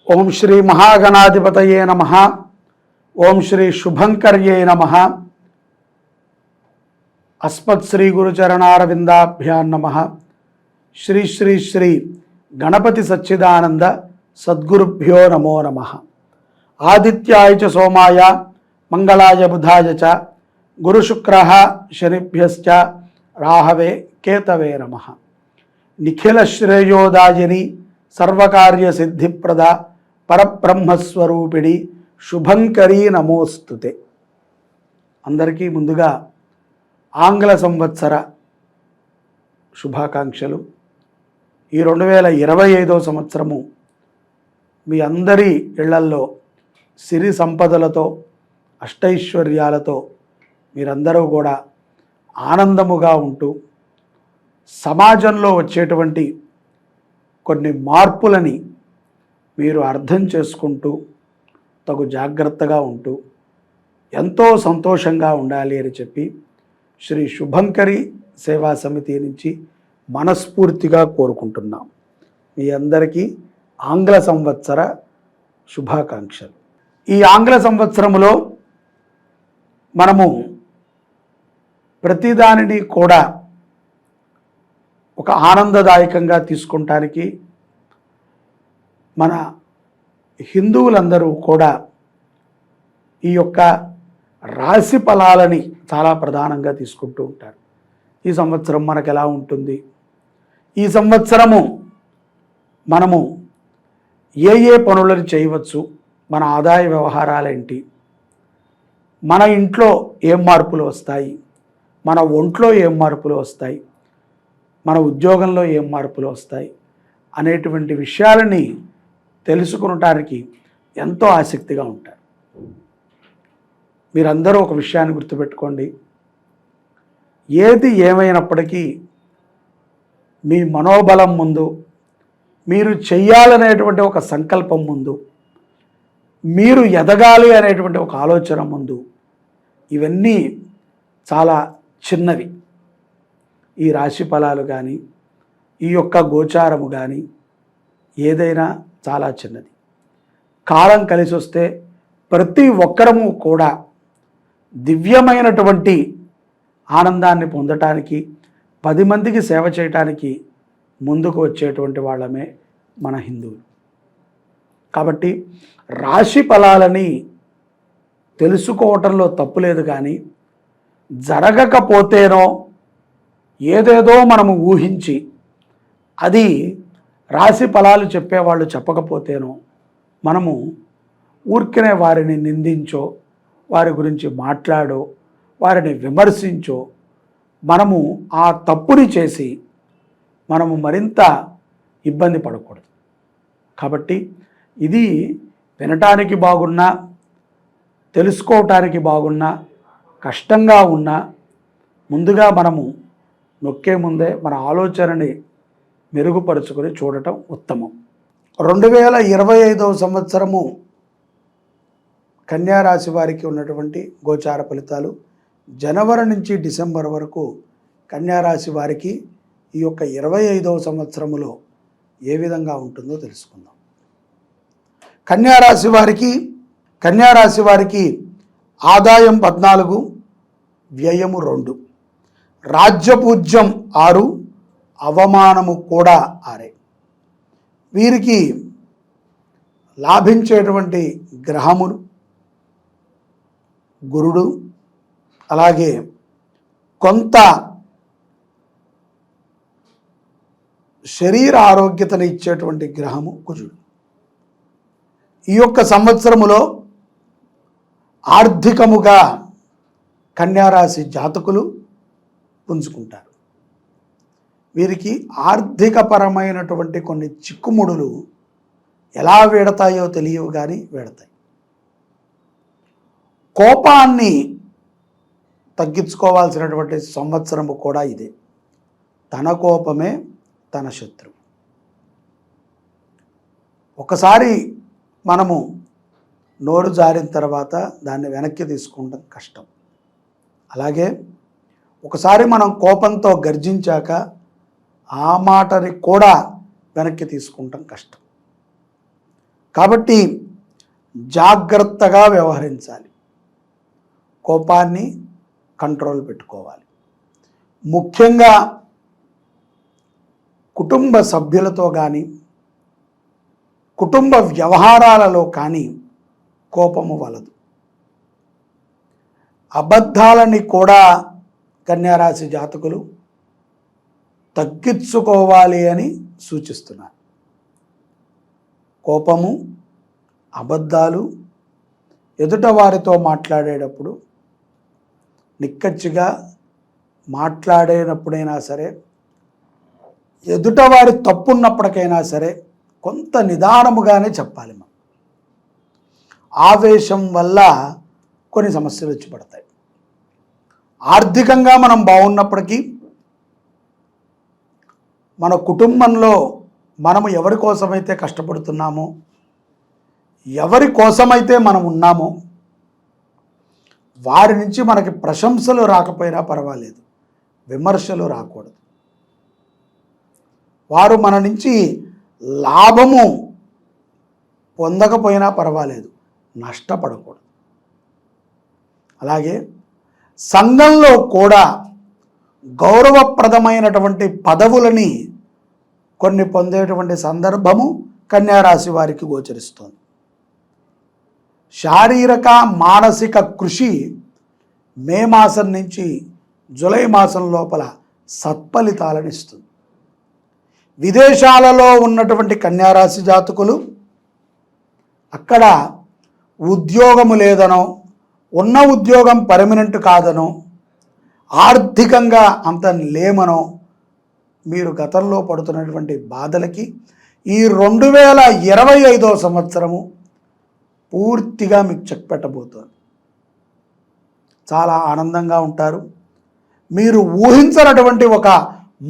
ఓం శ్రీ మహాగణాధిపతయే నమః. ఓం శ్రీ శుభంకర్యే నమః. అస్మత్ శ్రీ గురుచరణారవిందాభ్యాం నమః. శ్రీ శ్రీ శ్రీ గణపతి సచ్చిదానంద సద్గురుభ్యో నమో నమః. ఆదిత్యాయ చ సోమాయ మంగళాయ బుధాయ చ గురుశుక్రః శనిభ్యశ్చ రాహవే కేతవే నమః. నిఖిల శ్రేయోదాయిని సర్వకార్య సిద్ధిప్రద పరబ్రహ్మస్వరూపిణి శుభంకరీ నమోస్తుతే. అందరికీ ముందుగా ఆంగ్ల సంవత్సర శుభాకాంక్షలు. ఈ 2025వ సంవత్సరము మీ అందరి ఇళ్లల్లో సిరి సంపదలతో అష్టైశ్వర్యాలతో మీరందరూ కూడా ఆనందముగా ఉంటూ సమాజంలో వచ్చేటువంటి కొన్ని మార్పులని మీరు అర్థం చేసుకుంటూ తగు జాగ్రత్తగా ఉంటూ ఎంతో సంతోషంగా ఉండాలి అని చెప్పి శ్రీ శుభంకరి సేవా సమితి నుంచి మనస్ఫూర్తిగా కోరుకుంటున్నాం. మీ అందరికీ ఆంగ్ల సంవత్సర శుభాకాంక్షలు. ఈ ఆంగ్ల సంవత్సరములో మనము ప్రతిదానిని కూడా ఒక ఆనందదాయకంగా తీసుకుంటానికి మన హిందువులందరూ కూడా ఈ యొక్క రాశి ఫలాలని చాలా ప్రధానంగా తీసుకుంటూ ఉంటారు. ఈ సంవత్సరం మనకు ఎలా ఉంటుంది, ఈ సంవత్సరము మనము ఏ ఏ పనులను చేయవచ్చు, మన ఆదాయ వ్యవహారాలేంటి, మన ఇంట్లో ఏం మార్పులు వస్తాయి, మన ఒంట్లో ఏం మార్పులు వస్తాయి, మన ఉద్యోగంలో ఏం మార్పులు వస్తాయి అనేటువంటి విషయాలని తెలుసుకునటానికి ఎంతో ఆసక్తిగా ఉంటారు. మీరందరూ ఒక విషయాన్ని గుర్తుపెట్టుకోండి. ఏది ఏమైనప్పటికీ మీ మనోబలం ముందు, మీరు చెయ్యాలనేటువంటి ఒక సంకల్పం ముందు, మీరు ఎదగాలి అనేటువంటి ఒక ఆలోచన ముందు ఇవన్నీ చాలా చిన్నవి. ఈ రాశి ఫలాలు కానీ, ఈ యొక్క గోచారము కానీ ఏదైనా చాలా చిన్నది. కాలం కలిసి వస్తే ప్రతి ఒక్కరము కూడా దివ్యమైనటువంటి ఆనందాన్ని పొందటానికి, 10 మందికి సేవ చేయటానికి ముందుకు వచ్చేటువంటి వాళ్ళమే మన హిందువులు. కాబట్టి రాశి ఫలాలని తెలుసుకోవటంలో తప్పులేదు, కానీ జరగకపోతేనో ఏదేదో మనము ఊహించి అది రాశి ఫలాలు చెప్పేవాళ్ళు చెప్పకపోతేనో మనము ఊరికనే వారిని నిందించో, వారి గురించి మాట్లాడో, వారిని విమర్శించో మనము ఆ తప్పుని చేసి మనము మరింత ఇబ్బంది పడకూడదు. కాబట్టి ఇది వినటానికి బాగున్నా, తెలుసుకోవటానికి బాగున్నా, కష్టంగా ఉన్నా ముందుగా మనము నొక్కే ముందే మన ఆలోచనని మెరుగుపరుచుకొని చూడటం ఉత్తమం. 2025వ సంవత్సరము కన్యారాశి వారికి ఉన్నటువంటి గోచార ఫలితాలు జనవరి నుంచి డిసెంబర్ వరకు కన్యారాశి వారికి ఈ యొక్క 25వ సంవత్సరములో ఏ విధంగా ఉంటుందో తెలుసుకుందాం. కన్యారాశి వారికి ఆదాయం 14, వ్యయము 2, రాజ్యపూజ్యం 6, అవమానము కూడా 6. వీరికి లాభించేటువంటి గ్రహములు గురుడు, అలాగే కొంత శరీర ఆరోగ్యతను ఇచ్చేటువంటి గ్రహము కుజుడు. ఈ యొక్క సంవత్సరములో ఆర్థికముగా కన్యారాశి జాతకులు పుంజుకుంటారు. వీరికి ఆర్థికపరమైనటువంటి కొన్ని చిక్కుముడులు ఎలా వీడతాయో తెలియవు, కానీ వీడతాయి. కోపాన్ని తగ్గించుకోవాల్సినటువంటి సంవత్సరము కూడా ఇదే. తన కోపమే తన శత్రువు. ఒకసారి మనము నోరు జారిన తర్వాత దాన్ని వెనక్కి తీసుకుంటాం కష్టం. అలాగే ఒకసారి మనం కోపంతో గర్జించాక ఆ మాటని కూడా వెనక్కి తీసుకుంటాం కష్టం. కాబట్టి జాగ్రత్తగా వ్యవహరించాలి, కోపాన్ని కంట్రోల్ పెట్టుకోవాలి. ముఖ్యంగా కుటుంబ సభ్యులతో కానీ కుటుంబ వ్యవహారాలలో కానీ కోపము వలదు. అబద్ధాలని కూడా కన్యారాశి జాతకులు తగ్గించుకోవాలి అని సూచిస్తున్నారు. కోపము, అబద్ధాలు ఎదుట వారితో మాట్లాడేటప్పుడు నిక్కచ్చిగా మాట్లాడేటప్పుడైనా సరే, ఎదుటవారి తప్పున్నప్పటికైనా సరే కొంత నిదానముగానే చెప్పాలి. మనం ఆవేశం వల్ల కొన్ని సమస్యలు వచ్చి పడతాయి. ఆర్థికంగా మనం బాగున్నప్పటికీ మన కుటుంబంలో మనము ఎవరి కోసమైతే కష్టపడుతున్నామో, ఎవరి కోసమైతే మనం ఉన్నామో వారి నుంచి మనకి ప్రశంసలు రాకపోయినా పర్వాలేదు, విమర్శలు రాకూడదు. వారు మన నుంచి లాభము పొందకపోయినా పర్వాలేదు, నష్టపడకూడదు. అలాగే సంఘంలో కూడా గౌరవప్రదమైనటువంటి పదవులని కొన్ని పొందేటువంటి సందర్భము కన్యారాశి వారికి గోచరిస్తోంది. శారీరక మానసిక కృషి మే మాసం నుంచి జూలై మాసం లోపల సత్ఫలితాలను ఇస్తుంది. విదేశాలలో ఉన్నటువంటి కన్యారాశి జాతకులు అక్కడ ఉద్యోగము లేదనో, ఉన్న ఉద్యోగం పర్మనెంట్ కాదనో, ఆర్థికంగా అంత లేమనో మీరు గతంలో పడుతున్నటువంటి బాధలకి ఈ 2025వ సంవత్సరము పూర్తిగా మీకు చెక్ పెట్టబోతోంది. చాలా ఆనందంగా ఉంటారు. మీరు ఊహించనటువంటి ఒక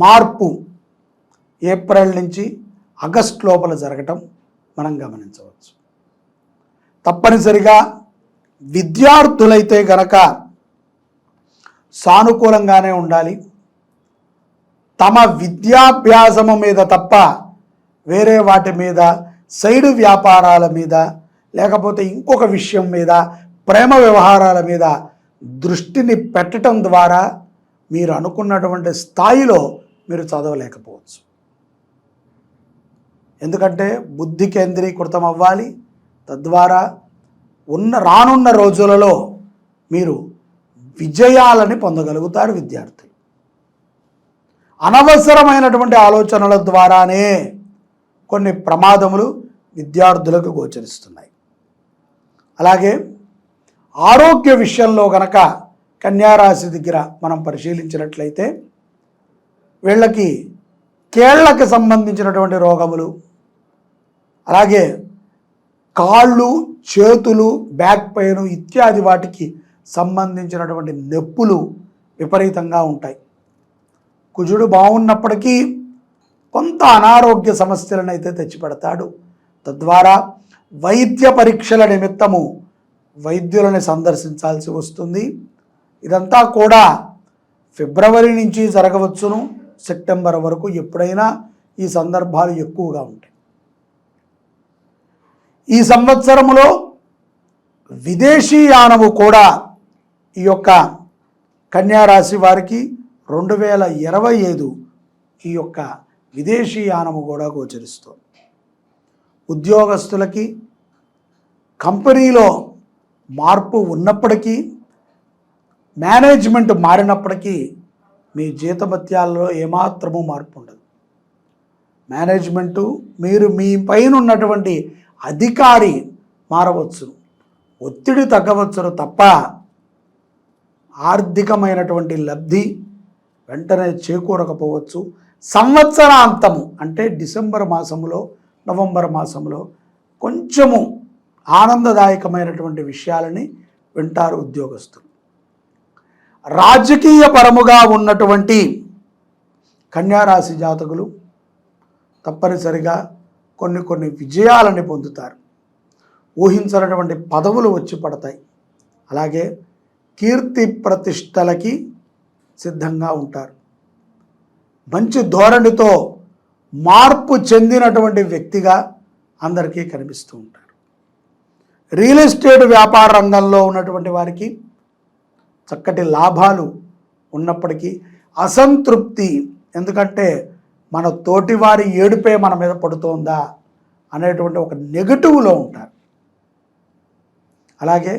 మార్పు ఏప్రిల్ నుంచి ఆగస్ట్ లోపల జరగటం మనం గమనించవచ్చు. తప్పనిసరిగా విద్యార్థులైతే గనక సానుకూలంగానే ఉండాలి. తమ విద్యాభ్యాసము మీద తప్ప వేరే వాటి మీద, సైడు వ్యాపారాల మీద, లేకపోతే ఇంకొక విషయం మీద, ప్రేమ వ్యవహారాల మీద దృష్టిని పెట్టడం ద్వారా మీరు అనుకున్నటువంటి స్థాయిలో మీరు చదవలేకపోవచ్చు. ఎందుకంటే బుద్ధి కేంద్రీకృతం అవ్వాలి. తద్వారా రానున్న రోజులలో మీరు విజయాలని పొందగలుగుతారు. విద్యార్థులు అనవసరమైనటువంటి ఆలోచనల ద్వారానే కొన్ని ప్రమాదములు విద్యార్థులకు గోచరిస్తున్నాయి. అలాగే ఆరోగ్య విషయంలో గనక కన్యారాశి దగ్గర మనం పరిశీలించినట్లయితే వీళ్ళకి కేళ్లకు సంబంధించినటువంటి రోగములు, అలాగే కాళ్ళు, చేతులు, బ్యాక్ పెయిన్ ఇత్యాది వాటికి సంబంధించినటువంటి నొప్పులు విపరీతంగా ఉంటాయి. కుజుడు బాగున్నప్పటికీ కొంత అనారోగ్య సమస్యలను అయితే తెచ్చిపెడతాడు. తద్వారా వైద్య పరీక్షల నిమిత్తము వైద్యులను సందర్శించాల్సి వస్తుంది. ఇదంతా కూడా ఫిబ్రవరి నుంచి జరగవచ్చును, సెప్టెంబర్ వరకు ఎప్పుడైనా ఈ సందర్భాలు ఎక్కువగా ఉంటాయి. ఈ సంవత్సరంలో విదేశీయానము కూడా ఈ యొక్క కన్యారాశి వారికి 2025 ఈ యొక్క విదేశీయానము కూడా గోచరిస్తుంది. ఉద్యోగస్తులకి కంపెనీలో మార్పు ఉన్నప్పటికీ, మేనేజ్మెంట్ మారినప్పటికీ మీ జీతభత్యాల్లో ఏమాత్రము మార్పు ఉండదు. మేనేజ్మెంటు, మీరు మీ పైన ఉన్నటువంటి అధికారి మారవచ్చు, ఒత్తిడి తగ్గవచ్చును తప్ప ఆర్థికమైనటువంటి లబ్ధి వెంటనే చేకూరకపోవచ్చు. సంవత్సరాంతము అంటే డిసెంబర్ మాసంలో, నవంబర్ మాసంలో కొంచెము ఆనందదాయకమైనటువంటి విషయాలని వింటారు ఉద్యోగస్తులు. రాజకీయ పరముగా ఉన్నటువంటి కన్యారాశి జాతకులు తప్పనిసరిగా కొన్ని విజయాలని పొందుతారు. ఊహించినటువంటి పదవులు వచ్చి పడతాయి. అలాగే కీర్తి ప్రతిష్టలకి సిద్ధంగా ఉంటారు. మంచి ధోరణితో మార్పు చెందినటువంటి వ్యక్తిగా అందరికీ కనిపిస్తూ ఉంటారు. రియల్ ఎస్టేట్ వ్యాపార రంగంలో ఉన్నటువంటి వారికి చక్కటి లాభాలు ఉన్నప్పటికీ అసంతృప్తి, ఎందుకంటే మన తోటివారి ఏడుపే మన మీద పడుతోందా అనేటువంటి ఒక నెగటివ్లో ఉంటారు. అలాగే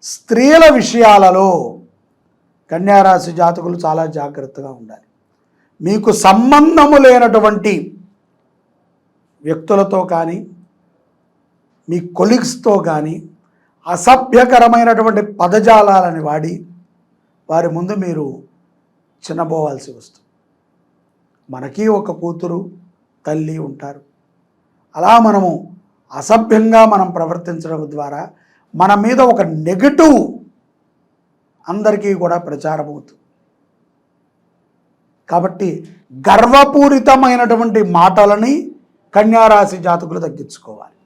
స్త్రీల విషయాలలో కన్యారాశి జాతకులు చాలా జాగ్రత్తగా ఉండాలి. మీకు సంబంధము లేనటువంటి వ్యక్తులతో కానీ మీ కొలీగ్స్తో కానీ అసభ్యకరమైనటువంటి పదజాలాలని వాడి వారి ముందు మీరు చిన్నబోవాల్సి వస్తుంది. మనకి ఒక కూతురు తల్లి ఉంటారు. అలా మనము అసభ్యంగా మనం ప్రవర్తించడం ద్వారా మన మీద ఒక నెగటివ్ అందరికీ కూడా ప్రచారం అవుతుంది. కాబట్టి గర్వపూరితమైనటువంటి మాటలని కన్యారాశి జాతకులు తగ్గించుకోవాలి.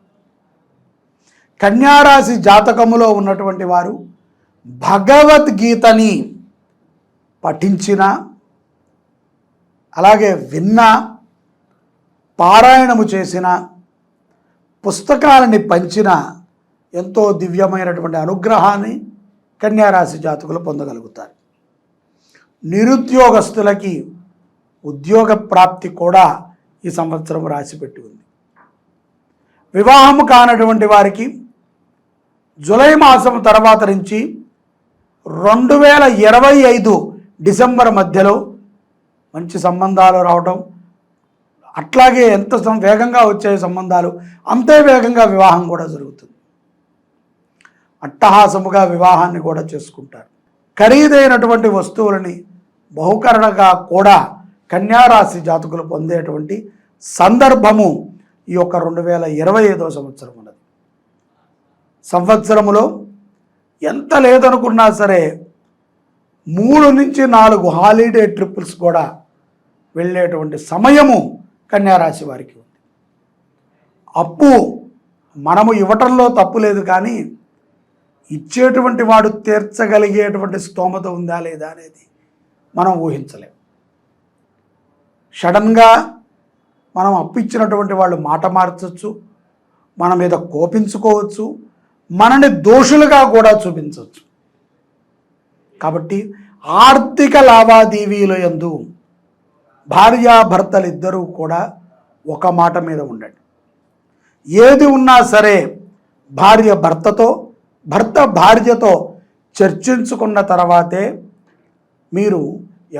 కన్యారాశి జాతకములో ఉన్నటువంటి వారు భగవద్గీతని పఠించిన, అలాగే విన్నా, పారాయణము చేసిన, పుస్తకాలని పంచిన ఎంతో దివ్యమైనటువంటి అనుగ్రహాన్ని కన్యారాశి జాతకులు పొందగలుగుతారు. నిరుద్యోగస్తులకి ఉద్యోగ ప్రాప్తి కూడా ఈ సంవత్సరం రాసిపెట్టి ఉంది. వివాహము కానటువంటి వారికి జూలై మాసం తర్వాత నుంచి 2025 డిసెంబర్ మధ్యలో మంచి సంబంధాలు రావడం, అట్లాగే ఎంత వేగంగా వచ్చే సంబంధాలు అంతే వేగంగా వివాహం కూడా జరుగుతుంది. అట్టహాసముగా వివాహాన్ని కూడా చేసుకుంటారు. ఖరీదైనటువంటి వస్తువులని బహుకరణగా కూడా కన్యారాశి జాతకులు పొందేటువంటి సందర్భము ఈ యొక్క 2025 సంవత్సరం ఉన్నది. సంవత్సరములో ఎంత లేదనుకున్నా సరే 3 నుంచి 4 హాలిడే ట్రిప్పుల్స్ కూడా వెళ్ళేటువంటి సమయము కన్యారాశి వారికి ఉంది. అప్పు మనము ఇవ్వటంలో తప్పు లేదు, కానీ ఇచ్చేటువంటి వాడు తీర్చగలిగేటువంటి స్తోమత ఉందా లేదా అనేది మనం ఊహించలేం. సడన్గా మనం అప్పు ఇచ్చినటువంటి వాళ్ళు మాట మార్చవచ్చు, మన మీద కోపించుకోవచ్చు, మనని దోషులుగా కూడా చూపించవచ్చు. కాబట్టి ఆర్థిక లావాదేవీల యందు భార్యాభర్తలు ఇద్దరూ కూడా ఒక మాట మీద ఉండండి. ఏది ఉన్నా సరే భార్య భర్తతో, భర్త భార్యతో చర్చించుకున్న తర్వాతే మీరు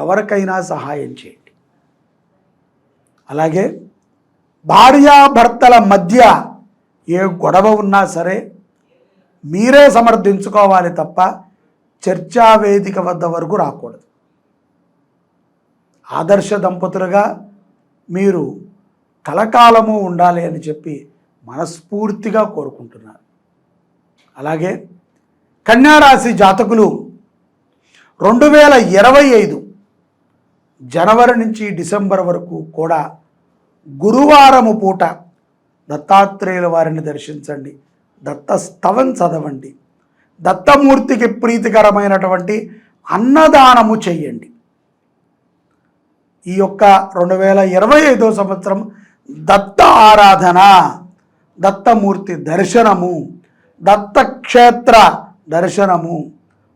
ఎవరికైనా సహాయం చేయండి. అలాగే భార్యాభర్తల మధ్య ఏ గొడవ ఉన్నా సరే మీరే సమర్థించుకోవాలి తప్ప చర్చా వేదిక వద్ద వరకు రాకూడదు. ఆదర్శ దంపతులుగా మీరు కలకాలము ఉండాలి అని చెప్పి మనస్ఫూర్తిగా కోరుకుంటున్నారు. అలాగే కన్యారాశి జాతకులు 2025 జనవరి నుంచి డిసెంబర్ వరకు కూడా గురువారము పూట దత్తాత్రేయుల వారిని దర్శించండి, దత్తస్తవం చదవండి, దత్తమూర్తికి ప్రీతికరమైనటువంటి అన్నదానము చెయ్యండి. ఈ యొక్క 2025 సంవత్సరం దత్త ఆరాధన, దత్తమూర్తి దర్శనము, దత్తక్షేత్ర దర్శనము,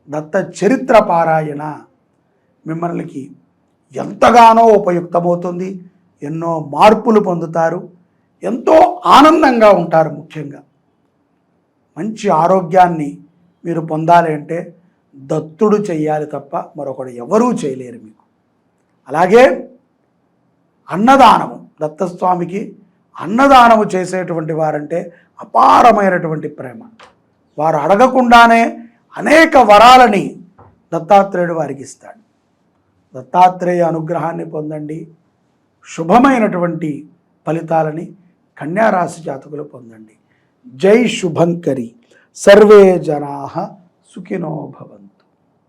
దత్త చరిత్ర పారాయణ మిమ్మల్ని ఎంతగానో ఉపయుక్తమవుతుంది. ఎన్నో మార్పులు పొందుతారు, ఎంతో ఆనందంగా ఉంటారు. ముఖ్యంగా మంచి ఆరోగ్యాన్ని మీరు పొందాలి అంటే దత్తుడు చెయ్యాలి తప్ప మరొకడు ఎవరూ చేయలేరు మీకు. అలాగే అన్నదానము, దత్తస్వామికి అన్నదానము చేసేటువంటి వారంటే అపారమైనటువంటి ప్రేమ. వారు అడగకుండానే అనేక వరాలని దత్తాత్రేయుడు వారికి ఇస్తాడు. దత్తాత్రేయ అనుగ్రహాన్ని పొందండి, శుభమైనటువంటి ఫలితాలని కన్యారాశి జాతకులు పొందండి. జై శుభంకరి. సర్వే జనాః సుఖినో భవంతు.